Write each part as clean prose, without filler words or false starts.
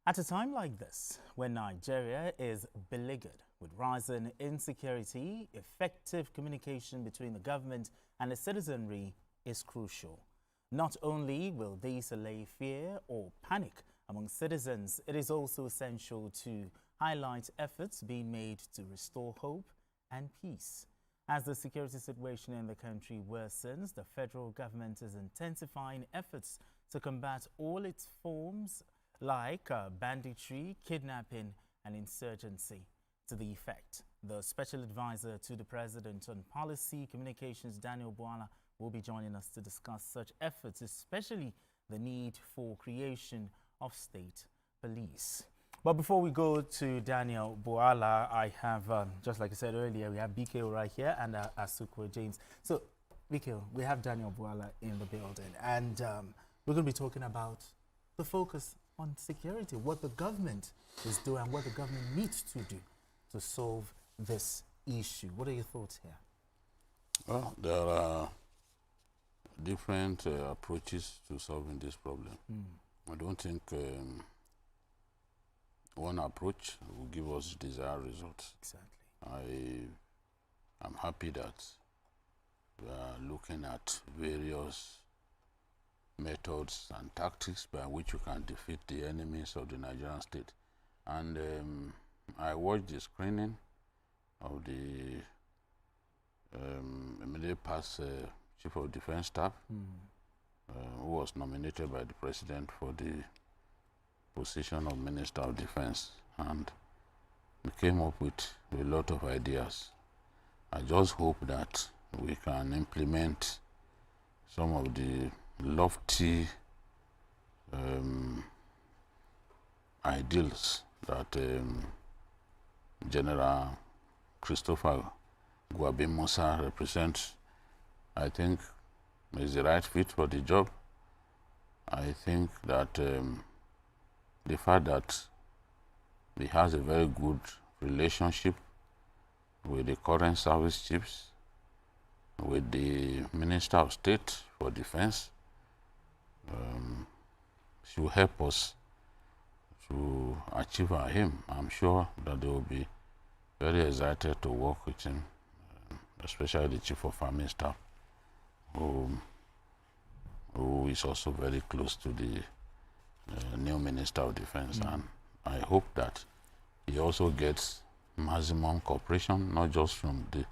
At a time like this, when Nigeria is beleaguered with rising insecurity, effective communication between the government and the citizenry is crucial. Not only will this allay fear or panic among citizens, it is also essential to highlight efforts being made to restore hope and peace. As the security situation in the country worsens, the federal government is intensifying efforts to combat all its forms like banditry, kidnapping, and insurgency. To the effect, the special advisor to the president on policy communications, Daniel Bwala, will be joining us to discuss such efforts, especially the need for creation of state police. But before we go to Daniel Bwala, I have, just like I said earlier, we have BKO right here and Asukwe James. So, BKO, we have Daniel Bwala in the building, and we're going to be talking about the focus on security, what the government is doing, and what the government needs to do to solve this issue. What are your thoughts here? Well, there are different approaches to solving this problem. I don't think one approach will give us desired results. Exactly. I'm happy that we are looking at various methods and tactics by which you can defeat the enemies of the Nigerian state. And I watched the screening of the immediate past Chief of Defense Staff, who was nominated by the President for the position of Minister of Defense. And we came up with a lot of ideas. I just hope that we can implement some of the lofty ideals that General Christopher Gwabe Musa represents. I think is the right fit for the job. I think that the fact that he has a very good relationship with the current service chiefs, with the Minister of State for Defense, should help us to achieve our aim. I'm sure that they will be very excited to work with him, especially the Chief of Army Staff, who is also very close to the new Minister of Defense. And I hope that he also gets maximum cooperation, not just from the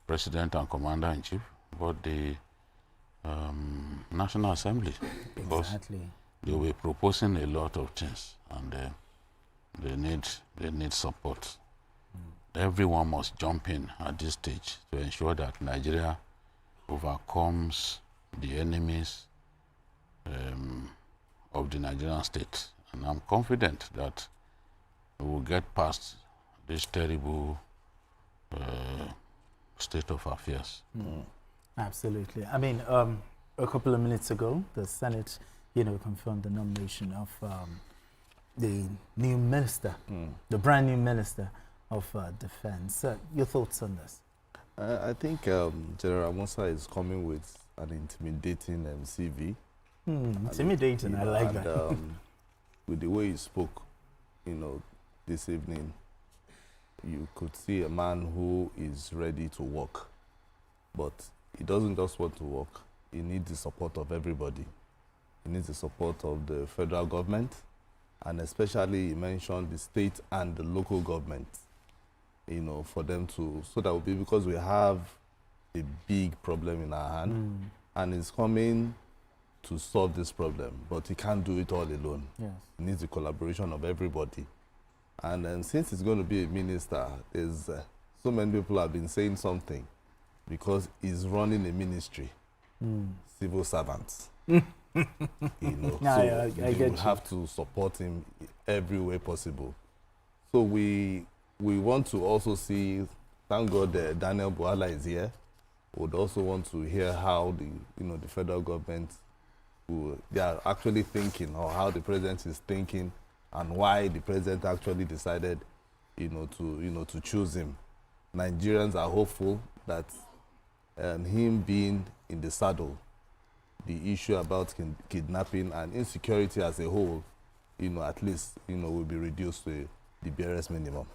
President and Commander-in-Chief, but the National Assembly, because they will be proposing a lot of things, and they need support. Everyone must jump in at this stage to ensure that Nigeria overcomes the enemies of the Nigerian state. And I'm confident that we will get past this terrible state of affairs. Absolutely. I mean, a couple of minutes ago, the Senate, confirmed the nomination of the new minister, the brand new minister of defense. Your thoughts on this? I think General Musa is coming with an intimidating CV. Intimidating, I like that. With the way he spoke, this evening, you could see a man who is ready to work. But he doesn't just want to work. He needs the support of everybody. He needs the support of the federal government, and especially he mentioned the state and the local government, for them to, so that will be, because we have a big problem in our hand, and he's coming to solve this problem, but he can't do it all alone. Yes. He needs the collaboration of everybody. And then since he's going to be a minister, there's so many people have been saying something, because he's running a ministry, civil servants. I So get you you. have to support him every way possible. So we want to also see, thank God Daniel Bwala is here. We would also want to hear how the federal government, they are actually thinking, or how the president is thinking, and why the president actually decided to choose him. Nigerians are hopeful that him being in the saddle, the issue about kidnapping and insecurity as a whole at least, will be reduced to the barest minimum.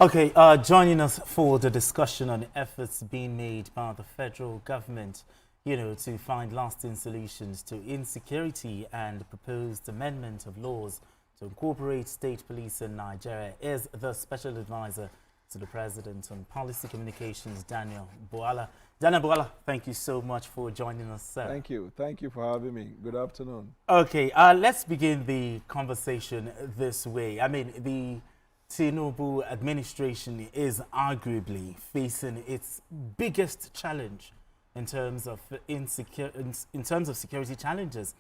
Okay, joining us for the discussion on efforts being made by the federal government, to find lasting solutions to insecurity and proposed amendment of laws to incorporate state police in Nigeria is the Special Advisor to the President on Policy Communications, Daniel Bwala. Daniel Bwala, thank you so much for joining us, sir. Thank you. Thank you for having me. Good afternoon. Okay, let's begin the conversation this way. I mean, the Tinubu administration is arguably facing its biggest challenge in terms of security challenges.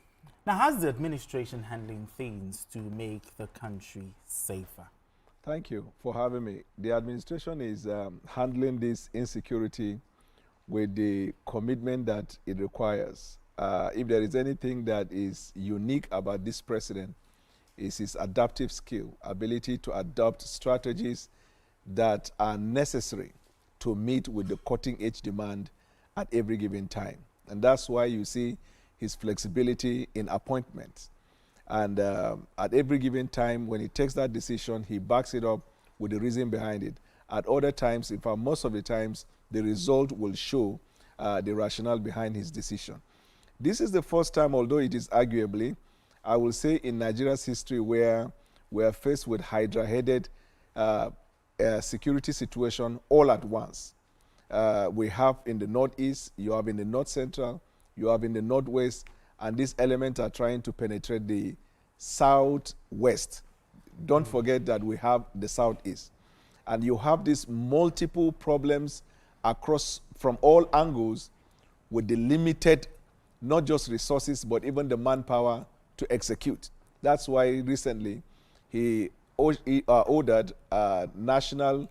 Now, how's the administration handling things to make the country safer? Thank you for having me. The administration is handling this insecurity with the commitment that it requires. If there is anything that is unique about this president, is his adaptive skill, ability to adopt strategies that are necessary to meet with the cutting-edge demand at every given time. And that's why you see his flexibility in appointments. And at every given time, when he takes that decision, he backs it up with the reason behind it. At other times, in fact, most of the times, the result will show the rationale behind his decision. This is the first time, although it is arguably, I will say, in Nigeria's history where we are faced with hydra-headed security situation all at once. We have in the northeast, you have in the north central, you have in the northwest, and these elements are trying to penetrate the southwest. Don't forget that we have the southeast. And you have these multiple problems across from all angles with the limited, not just resources, but even the manpower to execute. That's why recently he ordered a national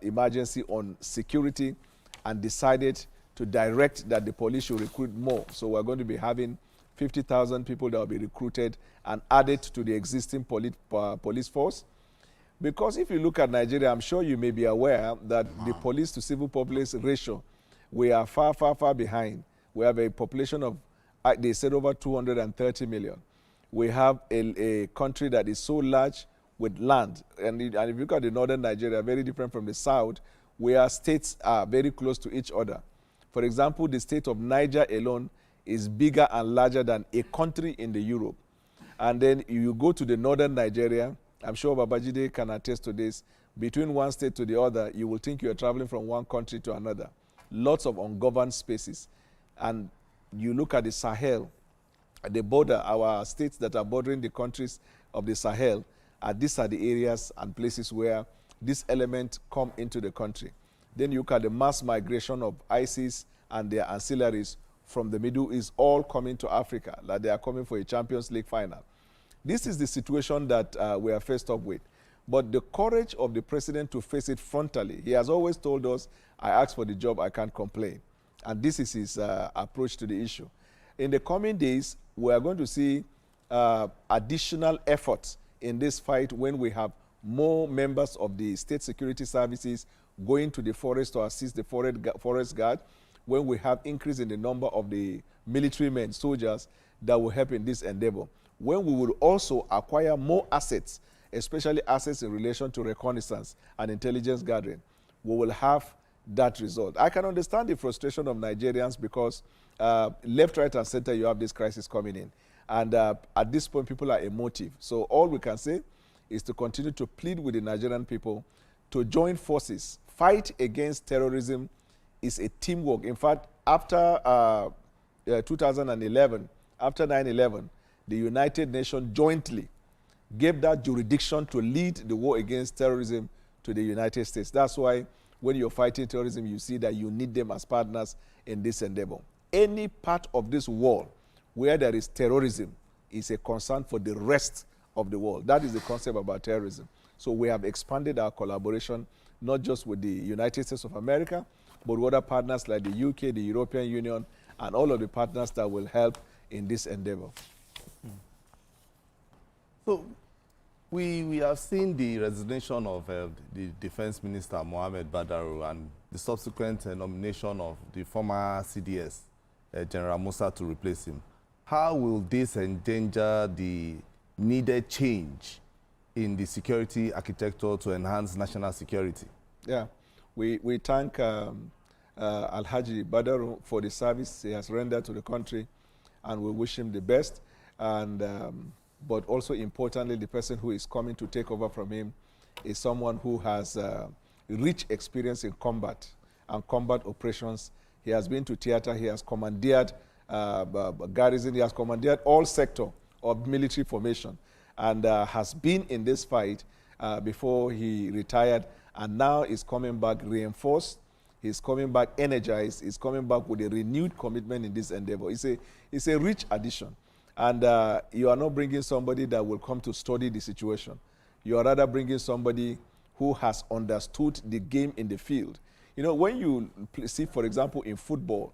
emergency on security and decided to direct that the police should recruit more. So we're going to be having 50,000 people that will be recruited and added to the existing police force. Because if you look at Nigeria, I'm sure you may be aware that the police to civil population ratio, we are far, far, far behind. We have a population of, they said, over 230 million. We have a country that is so large with land. And if you look at the northern Nigeria, very different from the south, where states are very close to each other. For example, the state of Niger alone is bigger and larger than a country in the Europe. And then you go to the northern Nigeria, I'm sure Babajide can attest to this, between one state to the other, you will think you're traveling from one country to another. Lots of ungoverned spaces. And you look at the Sahel, at the border, our states that are bordering the countries of the Sahel, these are the areas and places where this element come into the country. Then you look at the mass migration of ISIS and their ancillaries from the Middle East, all coming to Africa, like they are coming for a Champions League final. This is the situation that we are faced up with. But the courage of the president to face it frontally, he has always told us, I asked for the job, I can't complain. And this is his approach to the issue. In the coming days, we are going to see additional efforts in this fight when we have more members of the state security services going to the forest to assist the forest guard, when we have increase in the number of the military men, soldiers, that will help in this endeavor. When we will also acquire more assets, especially assets in relation to reconnaissance and intelligence gathering, we will have that result. I can understand the frustration of Nigerians because left, right, and center, you have this crisis coming in. And at this point, people are emotive. So all we can say is to continue to plead with the Nigerian people to join forces. Fight against terrorism is a teamwork. In fact, after 2011, after 9/11, the United Nations jointly gave that jurisdiction to lead the war against terrorism to the United States. That's why when you're fighting terrorism, you see that you need them as partners in this endeavor. Any part of this world where there is terrorism is a concern for the rest of the world. That is the concept about terrorism. So we have expanded our collaboration, not just with the United States of America, but with other partners like the UK, the European Union, and all of the partners that will help in this endeavor. So we have seen the resignation of the Defense Minister, Mohammed Badaru, and the subsequent nomination of the former CDS, General Musa, to replace him. How will this endanger the needed change in the security architecture to enhance national security? Yeah, we thank Alhaji Badaru for the service he has rendered to the country, and we wish him the best. And but also importantly, the person who is coming to take over from him is someone who has rich experience in combat and combat operations. He has been to theater. He has commandeered garrison. He has commandeered all sector of military formation, and has been in this fight before he retired, and now is coming back reinforced. He's coming back energized. He's coming back with a renewed commitment in this endeavor. It's a rich addition. And you are not bringing somebody that will come to study the situation. You are rather bringing somebody who has understood the game in the field. You know, when you see, for example, in football,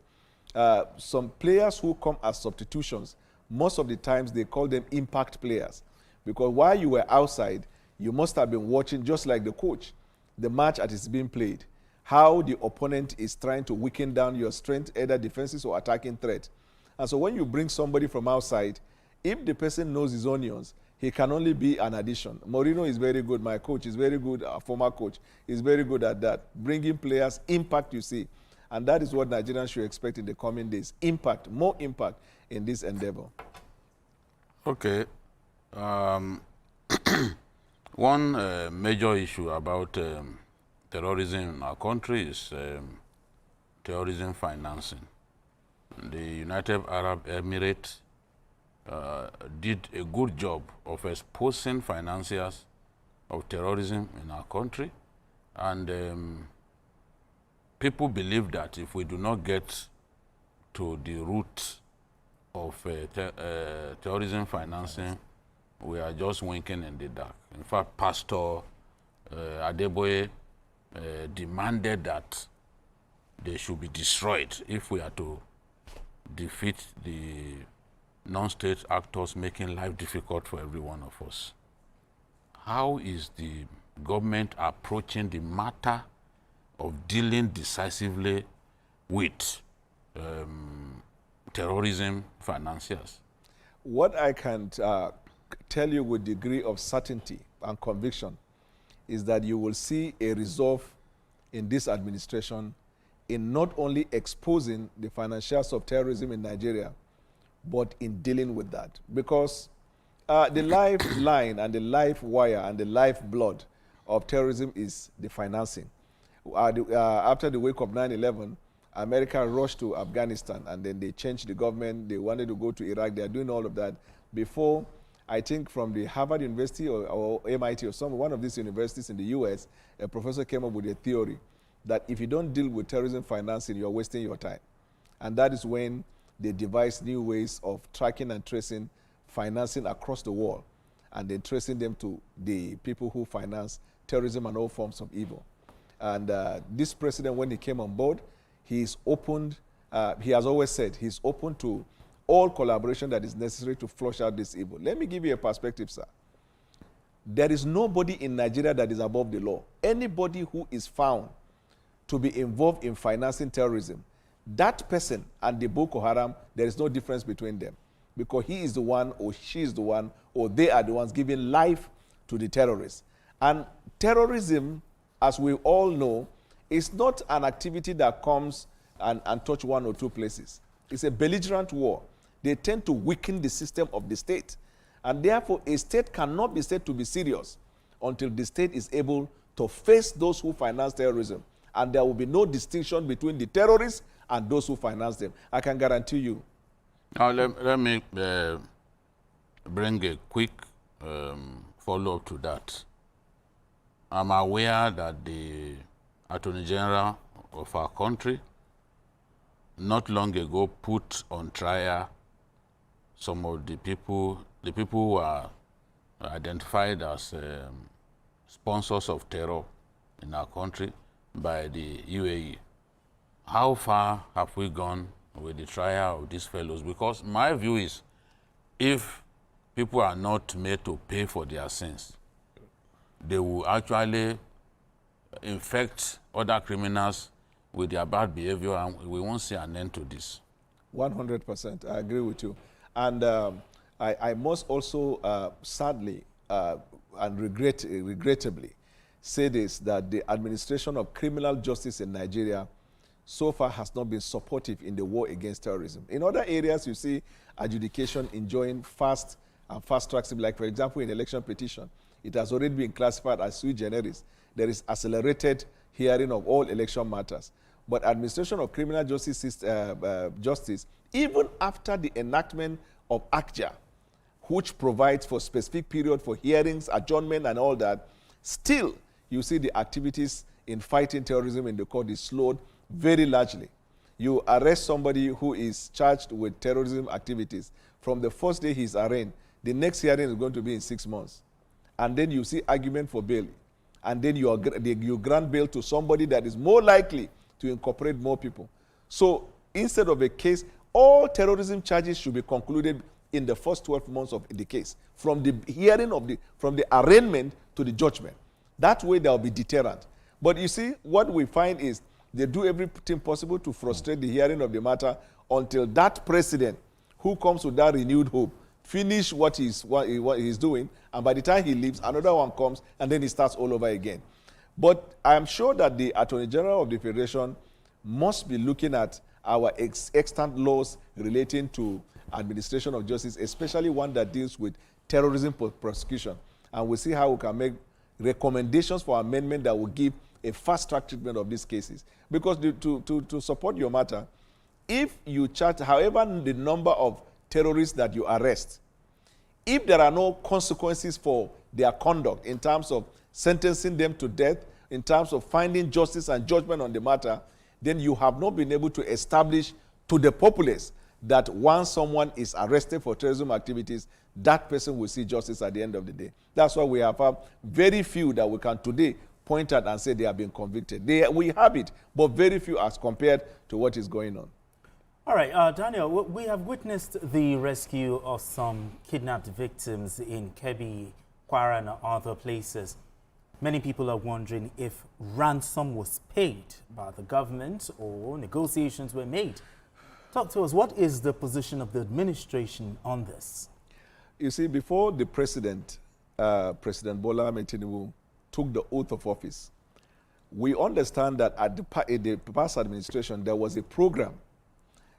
some players who come as substitutions, most of the times they call them impact players. Because while you were outside, you must have been watching, just like the coach, the match that is being played, how the opponent is trying to weaken down your strength, either defensive or attacking threat. And so when you bring somebody from outside, if the person knows his onions, he can only be an addition. Mourinho is very good. My coach is very good. Our former coach is very good at that. Bringing players, impact, you see. And that is what Nigerians should expect in the coming days. Impact, more impact in this endeavor. Okay. One major issue about terrorism in our country is terrorism financing. The United Arab Emirates did a good job of exposing financiers of terrorism in our country, and people believe that if we do not get to the root of terrorism financing, we are just winking in the dark. In fact, Pastor Adeboye demanded that they should be destroyed if we are to defeat the non-state actors making life difficult for every one of us. How is the government approaching the matter of dealing decisively with terrorism financiers? What I can tell you with degree of certainty and conviction is that you will see a resolve in this administration in not only exposing the financiers of terrorism in Nigeria, but in dealing with that. Because the lifeline and the life wire and the lifeblood of terrorism is the financing. After the wake of 9/11, America rushed to Afghanistan, and then they changed the government. They wanted to go to Iraq. They are doing all of that. Before, I think from the Harvard University or MIT or one of these universities in the US, a professor came up with a theory that if you don't deal with terrorism financing, you're wasting your time. And that is when they devised new ways of tracking and tracing financing across the world, and then tracing them to the people who finance terrorism and all forms of evil. And this president, when he came on board, he's opened, he has always said he's open to all collaboration that is necessary to flush out this evil. Let me give you a perspective, sir. There is nobody in Nigeria that is above the law. Anybody who is found to be involved in financing terrorism, that person and the Boko Haram, there is no difference between them, because he is the one or she is the one or they are the ones giving life to the terrorists. And terrorism, as we all know, is not an activity that comes and touch one or two places. It's a belligerent war. They tend to weaken the system of the state. And therefore, a state cannot be said to be serious until the state is able to face those who finance terrorism. And there will be no distinction between the terrorists and those who finance them. I can guarantee you. Now, let me bring a quick follow-up to that. I'm aware that the Attorney General of our country not long ago put on trial some of the people who are identified as sponsors of terror in our country by the UAE. How far have we gone with the trial of these fellows? Because my view is, if people are not made to pay for their sins, they will actually infect other criminals with their bad behavior, and we won't see an end to this. 100%. I agree with you. And I must also sadly and regrettably say this, that the administration of criminal justice in Nigeria so far has not been supportive in the war against terrorism. In other areas, you see adjudication enjoying fast and fast tracks, like, for example, in election petition, it has already been classified as sui generis. There is accelerated hearing of all election matters. But administration of criminal justice, even after the enactment of ACJA, which provides for specific period for hearings, adjournment, and all that, still you see the activities in fighting terrorism in the court is slowed very largely. You arrest somebody who is charged with terrorism activities. From the first day he's arraigned, the next hearing is going to be in 6 months. And then you see argument for bail. And then you grant bail to somebody that is more likely to incorporate more people. So instead of a case, all terrorism charges should be concluded in the first 12 months of the case, from the hearing of from the arraignment to the judgment. That way there will be deterrent. But you see, what we find is they do everything possible to frustrate the hearing of the matter until that president who comes with that renewed hope finish what he's doing, and by the time he leaves, another one comes, and then he starts all over again. But I am sure that the Attorney General of the Federation must be looking at our extant laws relating to administration of justice, especially one that deals with terrorism prosecution. And we'll see how we can make recommendations for amendment that will give a fast-track treatment of these cases. Because to support your matter, if you charge, however the number of terrorists that you arrest, if there are no consequences for their conduct in terms of sentencing them to death, in terms of finding justice and judgment on the matter, then you have not been able to establish to the populace that once someone is arrested for terrorism activities, that person will see justice at the end of the day. That's why we have very few that we can today point at and say they have been convicted. We have it, but very few as compared to what is going on. All right, Daniel, we have witnessed the rescue of some kidnapped victims in Kebbi, Kwara, and other places. Many people are wondering if ransom was paid by the government or negotiations were made. Talk to us. What is the position of the administration on this? You see, before the president, President Bola Ahmed Tinubu, took the oath of office, we understand that in the past administration, there was a program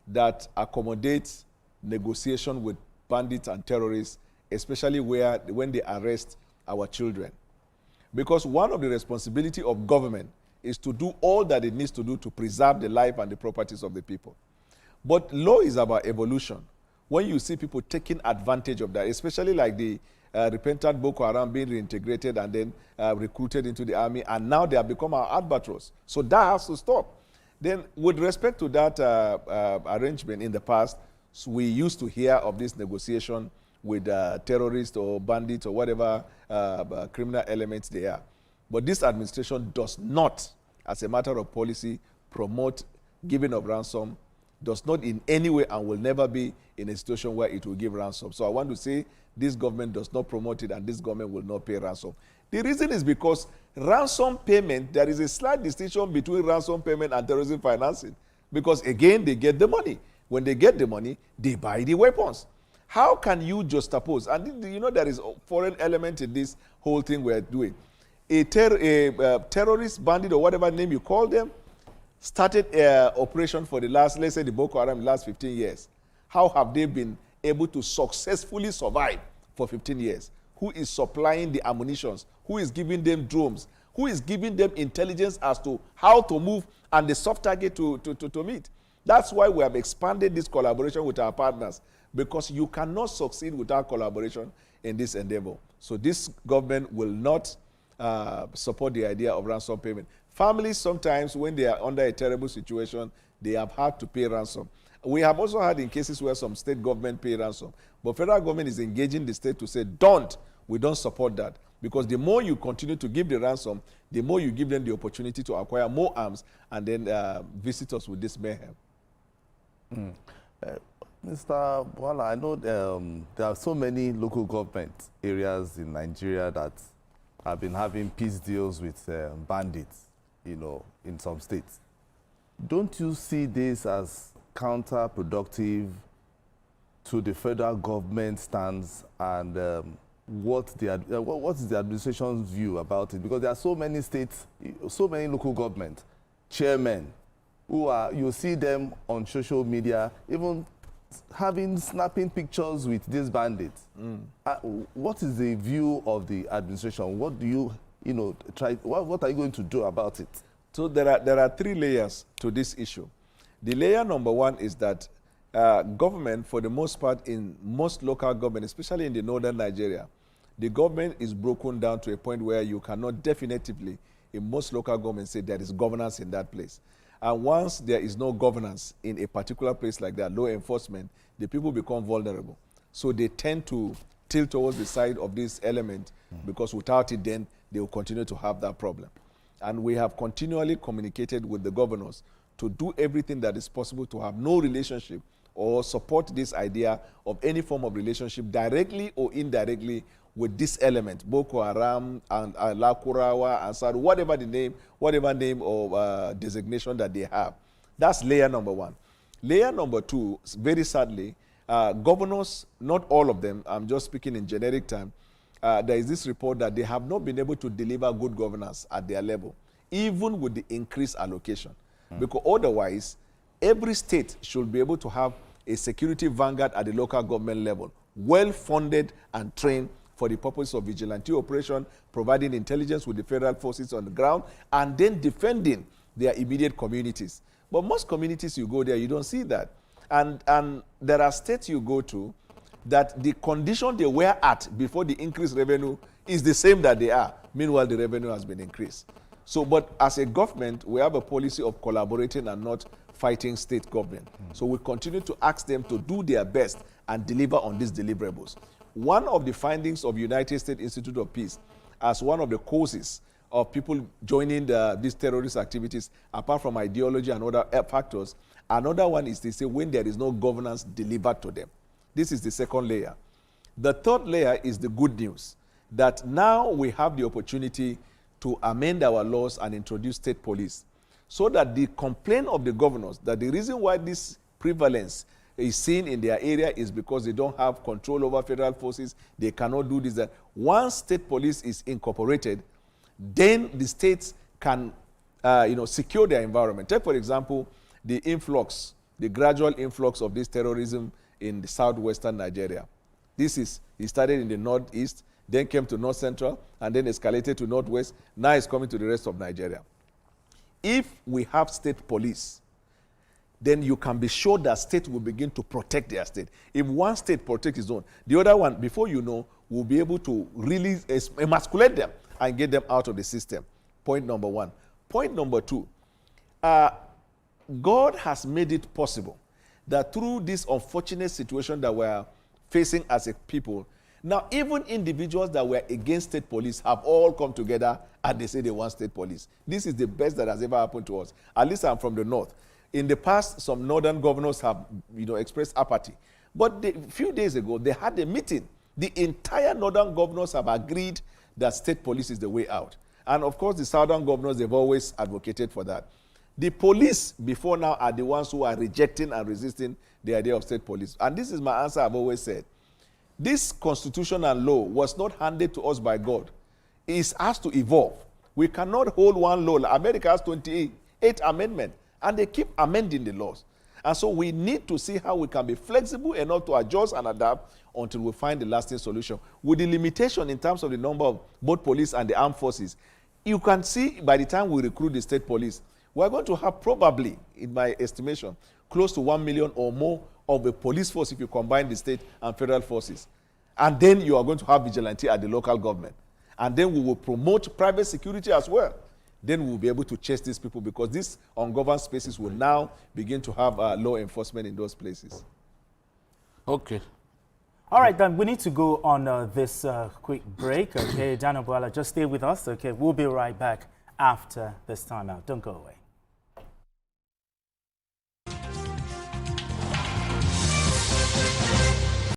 that accommodates negotiation with bandits and terrorists, especially when they arrest our children. Because one of the responsibility of government is to do all that it needs to do to preserve the life and the properties of the people. But law is about evolution. When you see people taking advantage of that, especially like the repentant Boko Haram being reintegrated and then recruited into the army, and now they have become our albatross. So that has to stop. Then with respect to that arrangement in the past, so we used to hear of this negotiation with terrorists or bandits or whatever criminal elements they are. But this administration does not, as a matter of policy, promote giving of ransom, does not in any way and will never be in a situation where it will give ransom. So I want to say this government does not promote it and this government will not pay ransom. The reason is because ransom payment, there is a slight distinction between ransom payment and terrorism financing. Because again, they get the money. When they get the money, they buy the weapons. How can you juxtapose? And you know there is a foreign element in this whole thing we're doing. A terrorist, bandit, or whatever name you call them, started operation for the last, let's say the Boko Haram, the last 15 years. How have they been able to successfully survive for 15 years? Who is supplying the ammunitions? Who is giving them drones? Who is giving them intelligence as to how to move and the soft target to meet? That's why we have expanded this collaboration with our partners, because you cannot succeed without collaboration in this endeavor. So this government will not support the idea of ransom payment. Families sometimes, when they are under a terrible situation, they have had to pay ransom. We have also had in cases where some state government pay ransom. But federal government is engaging the state to say, we don't support that. Because the more you continue to give the ransom, the more you give them the opportunity to acquire more arms and then visit us with this mayhem. Mr. Bola, I know there are so many local government areas in Nigeria that have been having peace deals with bandits, in some states. Don't you see this as counterproductive to the federal government stance and what is the administration's view about it? Because there are so many states, so many local government chairmen who are, you see them on social media, even snapping pictures with these bandits. What is the view of the administration? What do you try? What are you going to do about it? So there are three layers to this issue. The layer number one is that government, for the most part, in most local government, especially in the northern Nigeria, the government is broken down to a point where you cannot definitively, in most local governments, say there is governance in that place. And once there is no governance in a particular place like that, law enforcement, the people become vulnerable. So they tend to tilt towards the side of this element because without it, then they will continue to have that problem. And we have continually communicated with the governors to do everything that is possible to have no relationship or support this idea of any form of relationship directly or indirectly with this element, Boko Haram and Lakurawa and Sadu, whatever name or designation that they have. That's layer number one. Layer number two, very sadly, governors, not all of them, I'm just speaking in generic term, there is this report that they have not been able to deliver good governance at their level, even with the increased allocation. Because otherwise, every state should be able to have a security vanguard at the local government level, well-funded and trained for the purpose of vigilante operation, providing intelligence with the federal forces on the ground, and then defending their immediate communities. But most communities you go there, you don't see that. And there are states you go to that the condition they were at before the increased revenue is the same that they are. Meanwhile, the revenue has been increased. So, but as a government, we have a policy of collaborating and not fighting state government. So we continue to ask them to do their best and deliver on these deliverables. One of the findings of United States Institute of Peace as one of the causes of people joining these terrorist activities, apart from ideology and other factors, another one is to say when there is no governance delivered to them. This is the second layer. The third layer is the good news, that now we have the opportunity to amend our laws and introduce state police, so that the complaint of the governors, that the reason why this prevalence is seen in their area is because they don't have control over federal forces, they cannot do this, that. Once state police is incorporated, then the states can secure their environment. Take, for example, the influx, the gradual influx of this terrorism in the southwestern Nigeria. It started in the northeast, then came to north central, and then escalated to northwest. Now it's coming to the rest of Nigeria. If we have state police, then you can be sure that state will begin to protect their state. If one state protects its own, the other one, before you know, will be able to really emasculate them and get them out of the system. Point number one. Point number two, God has made it possible that through this unfortunate situation that we're facing as a people, now even individuals that were against state police have all come together and they say they want state police. This is the best that has ever happened to us. At least I'm from the north. In the past, some northern governors have expressed apathy. But a few days ago, they had a meeting. The entire northern governors have agreed that state police is the way out. And of course, the southern governors, they've always advocated for that. The police before now are the ones who are rejecting and resisting the idea of state police. And this is my answer I've always said. This constitution and law was not handed to us by God. It has to evolve. We cannot hold one law. America has 28 amendments, and they keep amending the laws. And so we need to see how we can be flexible enough to adjust and adapt until we find the lasting solution. With the limitation in terms of the number of both police and the armed forces, you can see by the time we recruit the state police, we're going to have probably, in my estimation, close to 1 million or more of a police force if you combine the state and federal forces. And then you are going to have vigilante at the local government. And then we will promote private security as well. Then we'll be able to chase these people because these ungoverned spaces will now begin to have law enforcement in those places. Okay. All right, then we need to go on this quick break. Okay, Daniel Boala, just stay with us. Okay, we'll be right back after this time out. Don't go away.